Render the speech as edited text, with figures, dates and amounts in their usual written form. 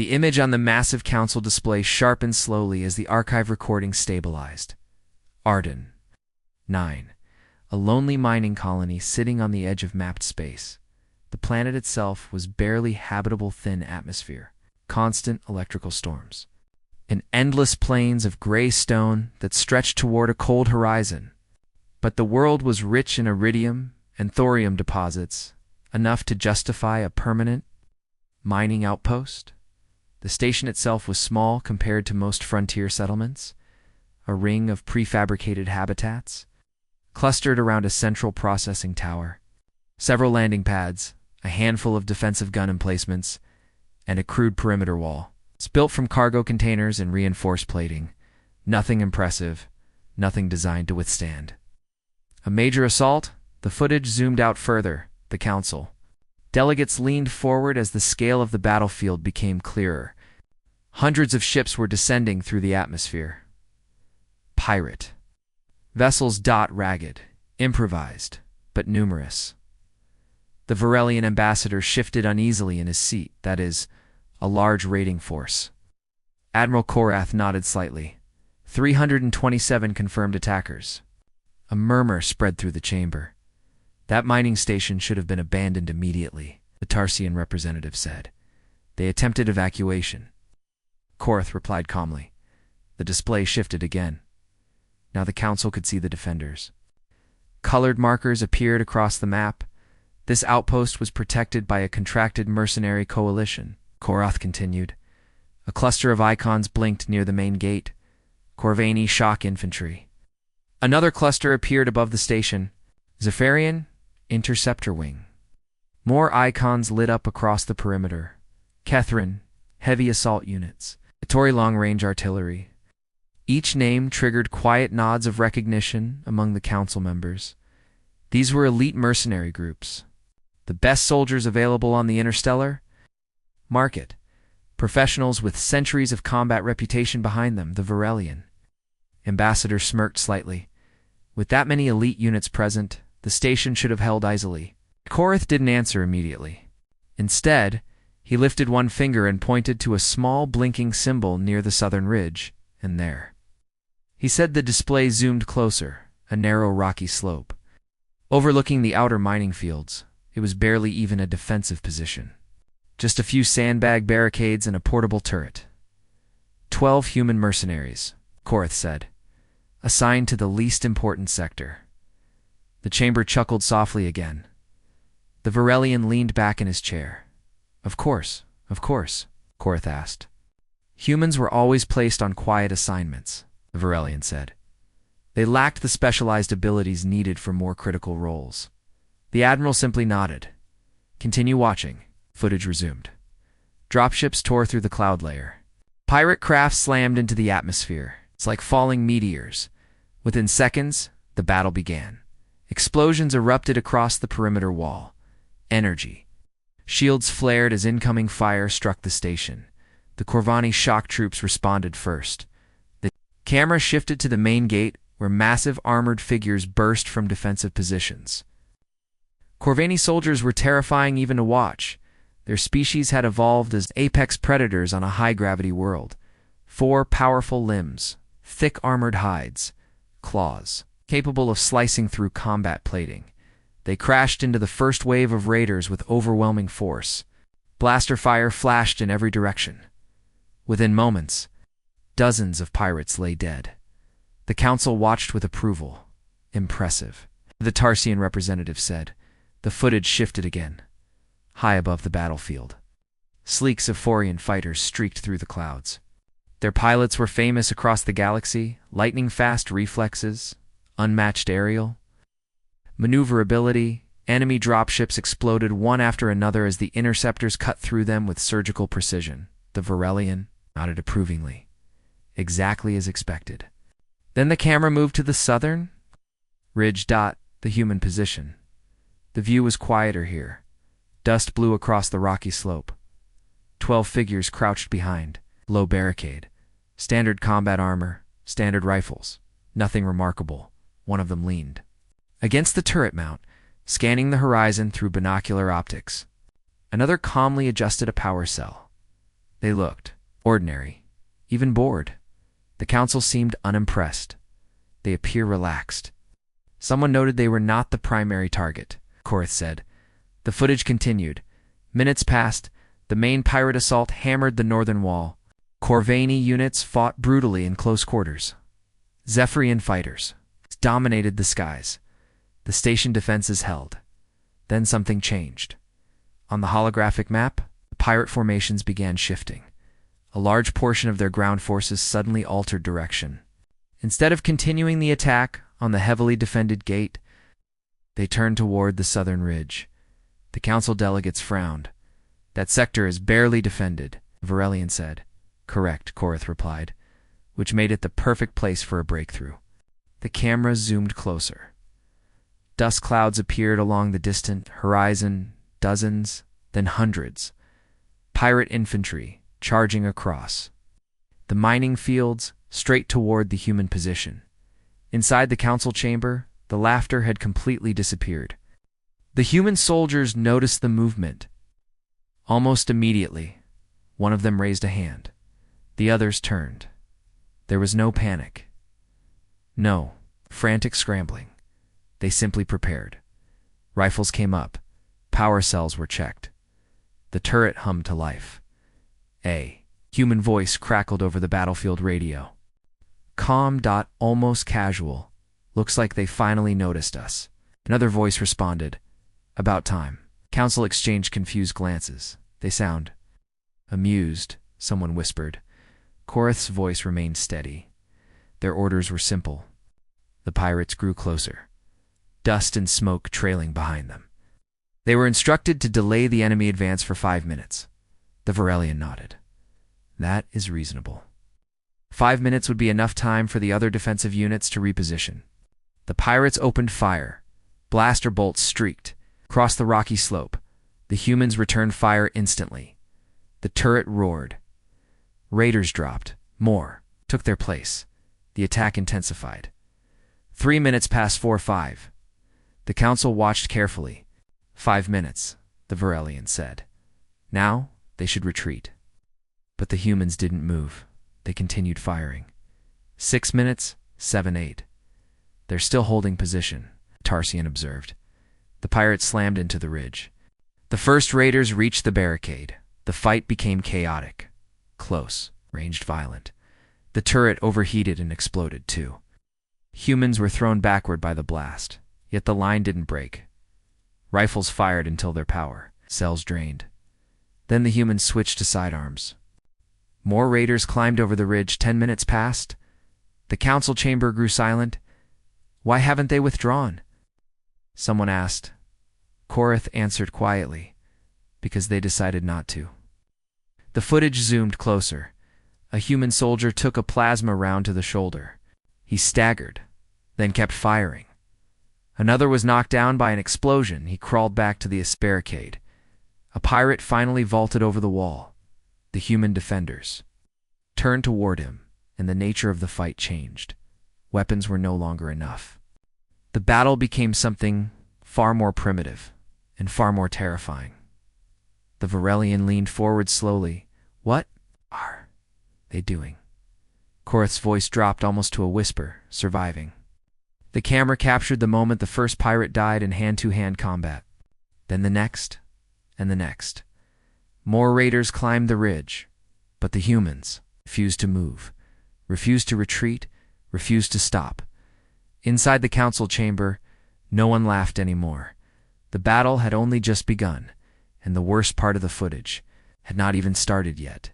The image on the massive console display sharpened slowly as the archive recording stabilized. Arden. 9. A lonely mining colony sitting on the edge of mapped space. The planet itself was barely habitable, thin atmosphere, constant electrical storms, and endless plains of gray stone that stretched toward a cold horizon. But the world was rich in iridium and thorium deposits, enough to justify a permanent mining outpost. The station itself was small compared to most frontier settlements, a ring of prefabricated habitats, clustered around a central processing tower, several landing pads, a handful of defensive gun emplacements, and a crude perimeter wall. It's built from cargo containers and reinforced plating. Nothing impressive, nothing designed to withstand a major assault. The footage zoomed out further. The council delegates leaned forward as the scale of the battlefield became clearer. Hundreds of ships were descending through the atmosphere. Pirate vessels. Ragged, improvised, but numerous. The Varelian ambassador shifted uneasily in his seat. That is, a large raiding force. Admiral Korath nodded slightly. 327 confirmed attackers. A murmur spread through the chamber. That mining station should have been abandoned immediately, the Tarsian representative said. They attempted evacuation. Korath replied calmly. The display shifted again. Now the council could see the defenders. Colored markers appeared across the map. This outpost was protected by a contracted mercenary coalition, Korath continued. A cluster of icons blinked near the main gate. Corvani shock infantry. Another cluster appeared above the station. Zephyrian interceptor wing. More icons lit up across the perimeter. Kethrin heavy assault units. Tori long-range artillery. Each name triggered quiet nods of recognition among the council members. These were elite mercenary groups. The best soldiers available on the interstellar market. Professionals with centuries of combat reputation behind them, the Varelian ambassador smirked slightly. With that many elite units present, the station should have held easily. Korath didn't answer immediately. Instead, he lifted one finger and pointed to a small blinking symbol near the southern ridge, and there. He said. The display zoomed closer, a narrow rocky slope. Overlooking the outer mining fields, it was barely even a defensive position. Just a few sandbag barricades and a portable turret. 12 human mercenaries, Korath said, assigned to the least important sector. The chamber chuckled softly again. The Varelian leaned back in his chair. Of course, Korath asked. Humans were always placed on quiet assignments, the Varelian said. They lacked the specialized abilities needed for more critical roles. The admiral simply nodded. Continue watching. Footage resumed. Dropships tore through the cloud layer. Pirate craft slammed into the atmosphere. It's like falling meteors. Within seconds, the battle began. Explosions erupted across the perimeter wall. Energy. Shields flared as incoming fire struck the station. The Corvani shock troops responded first. The camera shifted to the main gate, where massive armored figures burst from defensive positions. Corvani soldiers were terrifying even to watch. Their species had evolved as apex predators on a high-gravity world. 4 powerful limbs, thick armored hides, claws, capable of slicing through combat plating. They crashed into the first wave of raiders with overwhelming force. Blaster fire flashed in every direction. Within moments, dozens of pirates lay dead. The council watched with approval. Impressive, the Tarsian representative said. The footage shifted again. High above the battlefield, sleek Zephorian fighters streaked through the clouds. Their pilots were famous across the galaxy, lightning-fast reflexes, unmatched aerial maneuverability. Enemy dropships exploded one after another as the interceptors cut through them with surgical precision. The Varelian nodded approvingly. Exactly as expected. Then the camera moved to the southern ridge. The human position. The view was quieter here. Dust blew across the rocky slope. 12 figures crouched behind. Low barricade. Standard combat armor. Standard rifles. Nothing remarkable. One of them leaned against the turret mount, scanning the horizon through binocular optics. Another calmly adjusted a power cell. They looked ordinary, even bored. The council seemed unimpressed. They appear relaxed. Someone noted they were not the primary target, Korth said. The footage continued. Minutes passed. The main pirate assault hammered the northern wall. Corvini units fought brutally in close quarters. Zephyrian fighters dominated the skies. The station defenses held. Then something changed. On the holographic map, the pirate formations began shifting. A large portion of their ground forces suddenly altered direction. Instead of continuing the attack on the heavily defended gate, they turned toward the southern ridge. The council delegates frowned. That sector is barely defended, Varelian said. Correct, Korth replied, which made it the perfect place for a breakthrough. The camera zoomed closer. Dust clouds appeared along the distant horizon, dozens, then hundreds. Pirate infantry charging across. The mining fields straight toward the human position. Inside the council chamber, the laughter had completely disappeared. The human soldiers noticed the movement. Almost immediately, one of them raised a hand. The others turned. There was no panic. No frantic scrambling. They simply prepared. Rifles came up. Power cells were checked. The turret hummed to life. A human voice crackled over the battlefield radio. Calm. Almost casual. Looks like they finally noticed us. Another voice responded. About time. Council exchanged confused glances. They sound amused, someone whispered. Korth's voice remained steady. Their orders were simple. The pirates grew closer, dust and smoke trailing behind them. They were instructed to delay the enemy advance for 5 minutes. The Varelian nodded. That is reasonable. 5 minutes would be enough time for the other defensive units to reposition. The pirates opened fire. Blaster bolts streaked across the rocky slope. The humans returned fire instantly. The turret roared. Raiders dropped. More took their place. The attack intensified. 3 minutes past 4:05. The council watched carefully. 5 minutes, the Varelian said. Now they should retreat. But the humans didn't move. They continued firing. 6 minutes, 7-8. They're still holding position, Tarsian observed. The pirates slammed into the ridge. The first raiders reached the barricade. The fight became chaotic. Close, ranged, violent. The turret overheated and exploded, too. Humans were thrown backward by the blast, yet the line didn't break. Rifles fired until their power cells drained. Then the humans switched to sidearms. More raiders climbed over the ridge. 10 minutes passed. The council chamber grew silent. Why haven't they withdrawn? Someone asked. Korth answered quietly, because they decided not to. The footage zoomed closer. A human soldier took a plasma round to the shoulder. He staggered, then kept firing. Another was knocked down by an explosion. He crawled back to the barricade. A pirate finally vaulted over the wall. The human defenders turned toward him, and the nature of the fight changed. Weapons were no longer enough. The battle became something far more primitive and far more terrifying. The Varelian leaned forward slowly. What are they doing? Korth's voice dropped almost to a whisper, surviving. The camera captured the moment the first pirate died in hand-to-hand combat. Then the next, and the next. More raiders climbed the ridge, but the humans refused to move, refused to retreat, refused to stop. Inside the council chamber, no one laughed anymore. The battle had only just begun, and the worst part of the footage had not even started yet.